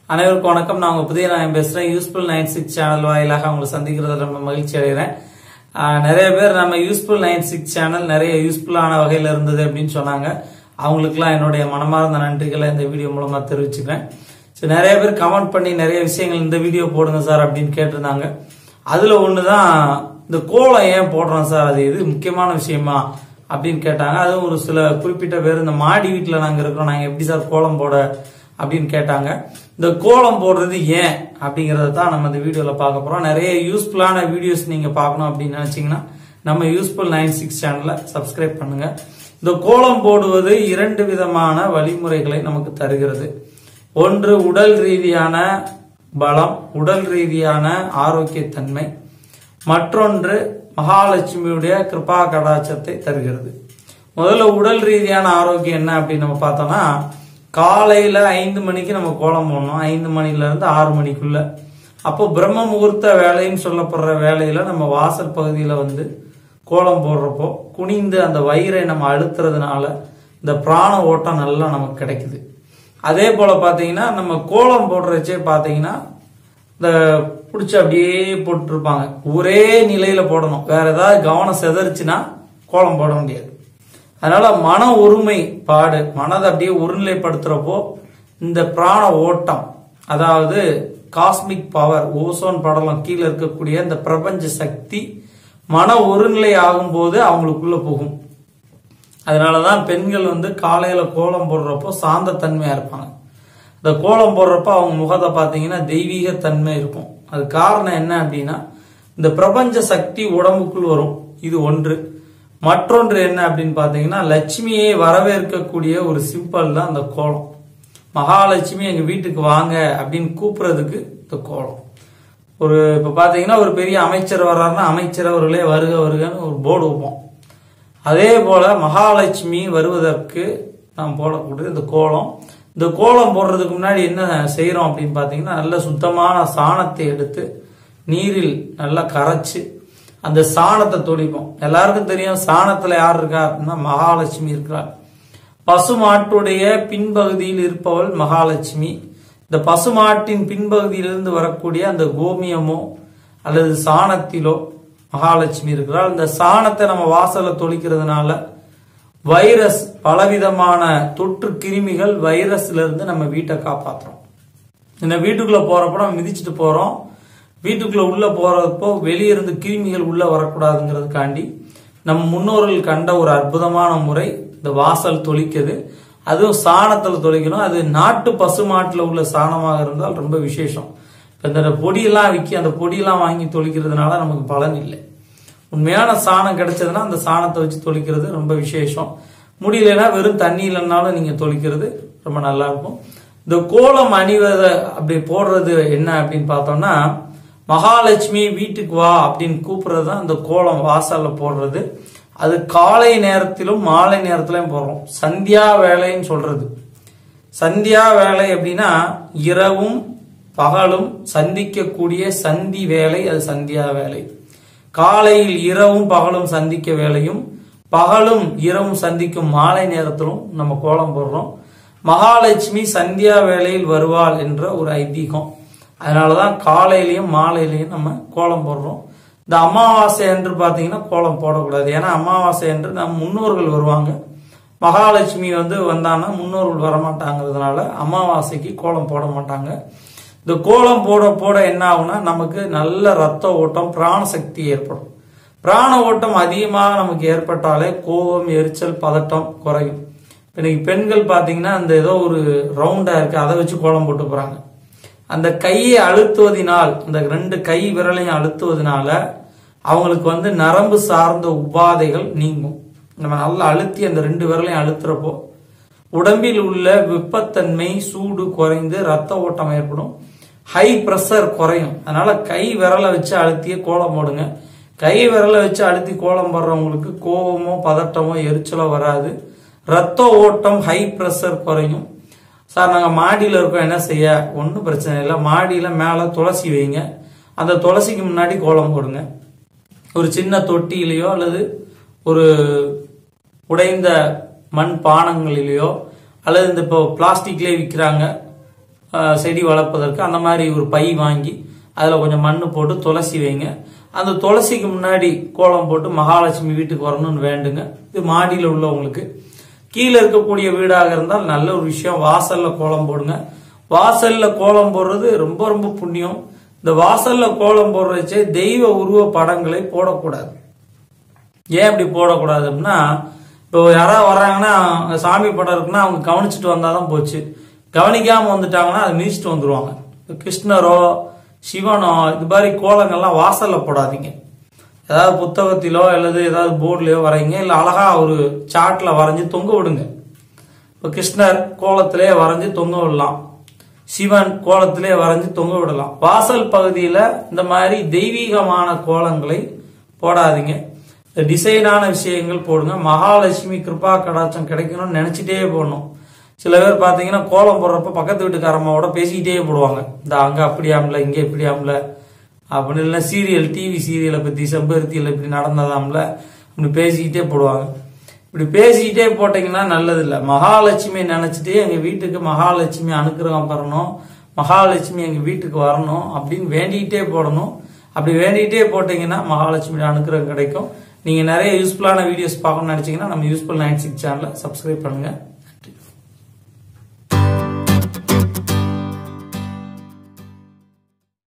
அனைவருக்கும் வணக்கம். நான் உங்க புதிய நான் பேசுறேன். யூஸ்ஃபுல் 96 சேனல் வாயிலாக உங்களை சந்திக்கிறதுல ரொம்ப மகிழ்ச்சி அடைகிறேன். நிறைய பேர் நம்ம யூஸ்ஃபுல் 96 சேனல் நிறைய யூஸ்ஃபுல்லான வகையில இருந்தது அப்படின்னு சொன்னாங்க. அவங்களுக்குலாம் என்னுடைய மனமார்ந்த நன்றிகளை இந்த வீடியோ மூலமா தெரிவிச்சுக்கிறேன். நிறைய பேர் கமெண்ட் பண்ணி நிறைய விஷயங்கள் இந்த வீடியோ போடுங்க சார் அப்படின்னு கேட்டிருந்தாங்க. அதுல ஒண்ணுதான் இந்த கோலம் ஏன் போடுறோம் சார், அது இது முக்கியமான விஷயமா அப்படின்னு கேட்டாங்க. அது ஒரு சில குறிப்பிட்ட பேர் இந்த மாடி வீட்டுல நாங்க இருக்கிறோம், நாங்க எப்படி சார் கோலம் போட அப்படின்னு கேட்டாங்க. இந்த கோலம் போடுறது ஏன் அப்படிங்கறத தான் நம்ம இந்த வீடியோல பார்க்க போறோம். நிறைய யூஸ்ஃபுல்லான வீடியோஸ் நீங்க பார்க்கணும் அப்படின்னு நினைச்சீங்கன்னா நம்ம யூஸ்ஃபுல் 96 சேனலை சப்ஸ்கிரைப் பண்ணுங்க. இந்த கோலம் போடுவது 2 விதமான வழிமுறைகளை நமக்கு தருகிறது. ஒன்று உடல் ரீதியான பலம், உடல் ரீதியான ஆரோக்கியத்தன்மை. மற்றொன்று மகாலட்சுமியுடைய கிருபா கடாட்சத்தை தருகிறது. முதல்ல உடல் ரீதியான ஆரோக்கியம் என்ன அப்படின்னு நம்ம பார்த்தோம்னா, காலையில 5 மணிக்கு நம்ம கோலம் போடணும். 5 மணில இருந்து 6 மணிக்குள்ள. அப்போ பிரம்ம முகூர்த்த வேலைன்னு சொல்லப்படுற வேலையில நம்ம வாசல் பகுதியில வந்து கோலம் போடுறப்போ குனிந்து அந்த வயிறை நம்ம அழுத்துறதுனால இந்த பிராண ஓட்டம் நல்லா நமக்கு கிடைக்குது. அதே போல பாத்தீங்கன்னா நம்ம கோலம் போடுறச்சே பாத்தீங்கன்னா இந்த பிடிச்சி அப்படியே போட்டுருப்பாங்க. ஒரே நிலையில போடணும். வேற ஏதாவது கவனம் செதறிச்சுன்னா கோலம் போட முடியாது. அதனால மன ஒருமைப்பாடு, மனதை அப்படியே ஒருநிலைப்படுத்துறப்போ இந்த பிராண ஓட்டம், அதாவது காஸ்மிக் பவர், ஓசோன் படலம் கீழே இருக்கக்கூடிய இந்த பிரபஞ்ச சக்தி மன ஒருநிலை ஆகும் போது அவங்களுக்குள்ள போகும். அதனாலதான் பெண்கள் வந்து காலையில கோலம் போடுறப்போ சாந்த தன்மையா இருப்பாங்க. இந்த கோலம் போடுறப்ப அவங்க முகத்தை பாத்தீங்கன்னா தெய்வீக தன்மை இருக்கும். அது காரணம் என்ன அப்படின்னா, இந்த பிரபஞ்ச சக்தி உடம்புக்குள் வரும். இது ஒன்று. மற்றொன்று என்ன அப்படின்னு பாத்தீங்கன்னா, லட்சுமியை வரவேற்கக்கூடிய ஒரு சிம்பிள் தான் இந்த கோலம். மகாலட்சுமி எங்க வீட்டுக்கு வாங்க அப்படின்னு கூப்பிடுறதுக்கு இந்த கோலம். இப்ப பாத்தீங்கன்னா ஒரு பெரிய அமைச்சர் வர்றாருன்னா அமைச்சர் அவர்களே வருக வருகன்னு ஒரு போர்டு வைப்போம். அதே போல மகாலட்சுமி வருவதற்கு நாம் போடக்கூடிய இந்த கோலம். இந்த கோலம் போடுறதுக்கு முன்னாடி என்ன செய்யறோம் அப்படின்னு பாத்தீங்கன்னா, நல்ல சுத்தமான சாணத்தை எடுத்து நீரில் நல்லா கரைச்சு அந்த சாணத்தை தொளிப்போம். எல்லாருக்கும் தெரியும் சாணத்துல யார் இருக்கா அப்படின்னா மகாலட்சுமி இருக்கிறார். பசுமாட்டுடைய பின்பகுதியில் இருப்பவள் மகாலட்சுமி. இந்த பசுமாட்டின் பின்பகுதியிலிருந்து வரக்கூடிய அந்த கோமியமோ அல்லது சாணத்திலோ மகாலட்சுமி இருக்கிறாள். இந்த சாணத்தை நம்ம வாசல்ல தொளிக்கிறதுனால வைரஸ், பலவிதமான தொற்று கிருமிகள் வைரஸ்ல இருந்து நம்ம வீட்டை காப்பாற்றுறோம். இந்த வீட்டுக்குள்ள போறப்ப நம்ம மிதிச்சுட்டு போறோம். வீட்டுக்குள்ள உள்ள போறப்போ வெளியிருந்து கிருமிகள் உள்ள வரக்கூடாதுங்கிறதுக்காண்டி நம் முன்னோர்கள் கண்ட ஒரு அற்புதமான முறை இந்த வாசல் தொளிக்குது. அதுவும் சாணத்துல தொளிக்கணும். அது நாட்டு பசுமாட்டுல உள்ள சாணமாக இருந்தால் ரொம்ப விசேஷம். இந்த பொடியெல்லாம் விற்கி அந்த பொடியெல்லாம் வாங்கி தொளிக்கிறதுனால நமக்கு பலன் இல்லை. உண்மையான சாணம் கிடைச்சதுன்னா அந்த சாணத்தை வச்சு தொளிக்கிறது ரொம்ப விசேஷம். முடியலன்னா வெறும் தண்ணி இல்லைன்னாலும் நீங்க தொளிக்கிறது ரொம்ப நல்லா இருக்கும். இந்த கோலம் அணிவதை அப்படி போடுறது என்ன அப்படின்னு பார்த்தோம்னா, மகாலட்சுமி வீட்டுக்கு வா அப்படின்னு கூப்பிடுறதுதான் இந்த கோலம் வாசல்ல போடுறது. அது காலை நேரத்திலும் மாலை நேரத்திலும் போடுறோம். சந்தியா வேலைன்னு சொல்றது. சந்தியா வேலை அப்படின்னா இரவும் பகலும் சந்திக்கக்கூடிய சந்தி வேலை, அது சந்தியா வேலை. காலையில் இரவும் பகலும் சந்திக்க வேலையும், பகலும் இரவும் சந்திக்கும் மாலை நேரத்திலும் நம்ம கோலம் போடுறோம். மகாலட்சுமி சந்தியா வேளையில் வருவாள் என்ற ஒரு ஐதீகம். அதனாலதான் காலையிலயும் மாலையிலையும் நம்ம கோலம் போடுறோம். இந்த அமாவாசை என்று பாத்தீங்கன்னா கோலம் போடக்கூடாது. ஏன்னா அமாவாசை என்று நம்ம முன்னோர்கள் வருவாங்க. மகாலட்சுமி வந்தாங்கன்னா முன்னோர்கள் வரமாட்டாங்கிறதுனால அமாவாசைக்கு கோலம் போட மாட்டாங்க. இந்த கோலம் போட போட என்ன ஆகும்னா, நமக்கு நல்ல ரத்த ஓட்டம், பிராண சக்தி ஏற்படும். பிராண ஓட்டம் அதிகமாக நமக்கு ஏற்பட்டாலே கோபம், எரிச்சல், பதட்டம் குறையும். இன்னைக்கு பெண்கள் பாத்தீங்கன்னா அந்த ஏதோ ஒரு ரவுண்டா இருக்கு, அதை வச்சு கோலம் போட்டு போறாங்க. அந்த கையை அழுத்துவதனால், இந்த 2 கை விரலையும் அழுத்துவதனால அவங்களுக்கு நரம்பு சார்ந்த உபாதைகள் நீங்கும். நம்ம நல்லா அழுத்தி அந்த 2 விரலையும் அழுத்துறப்போ உடம்பில் உள்ள வெப்பத்தன்மை, சூடு குறைந்து ரத்த ஓட்டம் ஏற்படும். ஹை பிரஷர் குறையும். அதனால கை விரலை வச்சு அழுத்திய கோலம் போடுங்க. கை விரலை வச்சு அழுத்தி கோலம் போடுறவங்களுக்கு கோபமோ பதட்டமோ எரிச்சலோ வராது. ரத்த ஓட்டம், ஹை பிரஷர் குறையும். சார் நாங்க மாடியில இருக்கோம், என்ன செய்ய? ஒன்னும் பிரச்சனை இல்லை. மாடியில மேல துளசி வைங்க. அந்த துளசிக்கு முன்னாடி கோலம் போடுங்க. ஒரு சின்ன தொட்டியிலையோ அல்லது ஒரு உடைந்த மண் பானங்களிலேயோ அல்லது இந்த இப்போ பிளாஸ்டிக்லேயே விற்கிறாங்க செடி வளர்ப்பதற்கு அந்த மாதிரி ஒரு பை வாங்கி அதில் கொஞ்சம் மண் போட்டு துளசி வைங்க. அந்த துளசிக்கு முன்னாடி கோலம் போட்டு மகாலட்சுமி வீட்டுக்கு வரணும்னு வேண்டுங்க. இது மாடியில் உள்ளவங்களுக்கு. கீழே இருக்கக்கூடிய வீடாக இருந்தால் நல்ல ஒரு விஷயம், வாசல்ல கோலம் போடுங்க. வாசல்ல கோலம் போடுறது ரொம்ப ரொம்ப புண்ணியம். இந்த வாசல்ல கோலம் போடுறச்சே தெய்வ உருவ படங்களை போடக்கூடாது. ஏன் இப்படி போடக்கூடாது அப்படின்னா, இப்போ யாராவது வர்றாங்கன்னா சாமி படம் இருக்குன்னா அவங்க கவனிச்சுட்டு வந்தாதான் போச்சு. கவனிக்காம வந்துட்டாங்கன்னா அதை மிதிச்சுட்டு வந்துருவாங்க. கிருஷ்ணரோ சிவனோ இது மாதிரி கோலங்கள்லாம் வாசல்ல போடாதீங்க. ஏதாவது புத்தகத்திலோ அல்லது ஏதாவது போர்ட்லயோ வரைங்க, இல்ல அழகா ஒரு சார்ட்ல வரைஞ்சு தொங்க விடுங்க. இப்போ கிருஷ்ணர் கோலத்திலே வரைஞ்சு தொங்க விடலாம், சிவன் கோலத்திலே வரைஞ்சு தொங்க விடலாம். வாசல் பகுதியில இந்த மாதிரி தெய்வீகமான கோலங்களை போடாதீங்க. டிசைனான விஷயங்கள் போடுங்க. மகாலட்சுமி கிருபா கடாட்சம் கிடைக்கணும்னு நினைச்சிட்டே போடணும். சில பேர் பாத்தீங்கன்னா கோலம் போடுறப்ப பக்கத்து வீட்டுக்காரம்மாவோட பேசிக்கிட்டே போடுவாங்க. இந்த அங்க அப்படியாம்ல, இங்க இப்படியாம்ல அப்படின்னு, இல்லை சீரியல் டிவி சீரியலை பத்தி செம்பருத்தியில இப்படி நடந்ததாம்ல அப்படி பேசிக்கிட்டே போடுவாங்க. இப்படி பேசிக்கிட்டே போட்டீங்கன்னா நல்லது இல்லை. மகாலட்சுமி நினைச்சிட்டே எங்க வீட்டுக்கு மகாலட்சுமி அனுக்கிரகம் பெறணும், மகாலட்சுமி எங்க வீட்டுக்கு வரணும் அப்படின்னு வேண்டிக்கிட்டே போடணும். அப்படி வேண்டிக்கிட்டே போட்டீங்கன்னா மகாலட்சுமி அனுக்கிரகம் கிடைக்கும். நீங்க நிறைய யூஸ்ஃபுல்லான வீடியோஸ் பார்க்கணும்னு நினைச்சீங்கன்னா நம்ம யூஸ்ஃபுல் 96 சேனலை சப்ஸ்கிரைப் பண்ணுங்க.